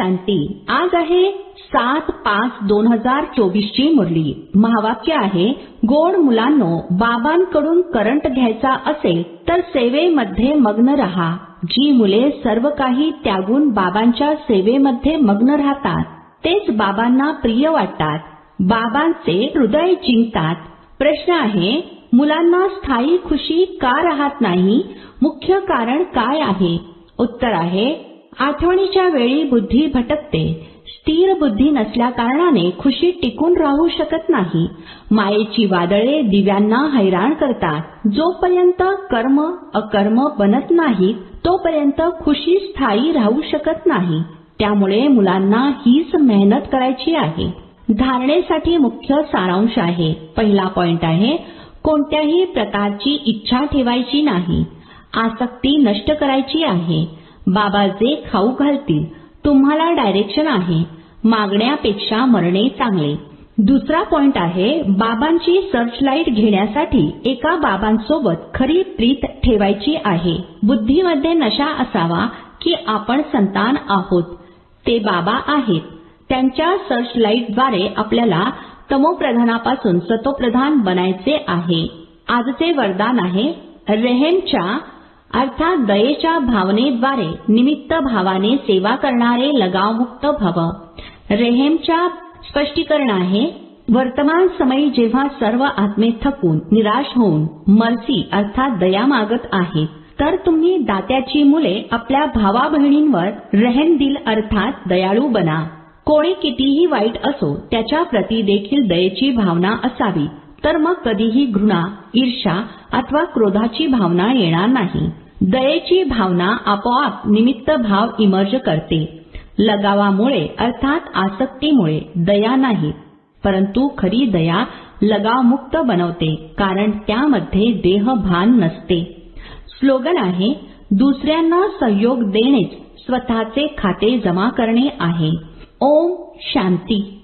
शांती. आज आहे 7/5/2024 ची मुरली. महावाक्य आहे, गोड मुलांनो, बाबांकडून करंट घ्यायचा असेल तर सेवेमध्ये मग्न रहा. जी मुले सर्व काही त्यागून बाबांच्या सेवेमध्ये मग्न राहतात तेच बाबांना प्रिय वाटतात, बाबांचे हृदय जिंकतात. प्रश्न आहे, मुलांना स्थायी खुशी का राहत नाही? मुख्य कारण काय आहे? उत्तर आहे, आठवणीच्या वेळी बुद्धी भटकते. स्थिर बुद्धी नसल्या कारणाने खुशी टिकून राहू शकत नाही. मायेची वादळे दिव्यांना हैराण करतात. जोपर्यंत कर्म अकर्म बनत नाही तोपर्यंत खुशी स्थायी राहू शकत नाही. त्यामुळे मुलांना हीच मेहनत करायची आहे. धारणेसाठी मुख्य सारांश आहे. पहिला पॉइंट आहे, कोणत्याही प्रकारची इच्छा ठेवायची नाही. आसक्ती नष्ट करायची आहे. बाबा जे खाऊ घालतील, तुम्हाला डायरेक्शन आहे. मागण्यापेक्षा मरणे चांगले. दुसरा पॉइंट आहे, बाबांची सर्चलाईट घेण्यासाठी एका बाबांसोबत खरी प्रीत ठेवायची आहे. बुद्धीमध्ये नशा असावा की आपण संतान आहोत, ते बाबा आहेत. त्यांच्या सर्चलाईटद्वारे आपल्याला तमोप्रधानापासून सतोप्रधान बनायचे आहे. आजचे वरदान आहे, रेहेमच्या अर्थात दयेच्या भावनेद्वारे निमित्त भावाने सेवा करणारे लगावमुक्त भव. रेहेमच्या स्पष्टीकरण आहे, वर्तमान समयी जेव्हा सर्व आत्मे थकून निराश होऊन मर्सी अर्थात दया मागत आहेत, तर तुम्ही दात्याची मुले आपल्या भावा बहिणींवर रहेम दिल अर्थात दयाळू बना. कोणी कितीही वाईट असो त्याच्या प्रती देखील दयेची भावना असावी, तर मग कधीही घृणा, ईर्ष्या अथवा क्रोधाची भावना येणार नाही. दयेची भावना आपोआप निमित्त भाव इमर्ज करते. लगावामुळे अर्थात आसक्तीमुळे दया नाही, परंतु खरी दया लगावमुक्त बनवते, कारण त्यामध्ये देहभान नसते. स्लोगन आहे, दुसऱ्यांना सहयोग देणेच स्वतःचे खाते जमा करणे आहे. ओम शांती.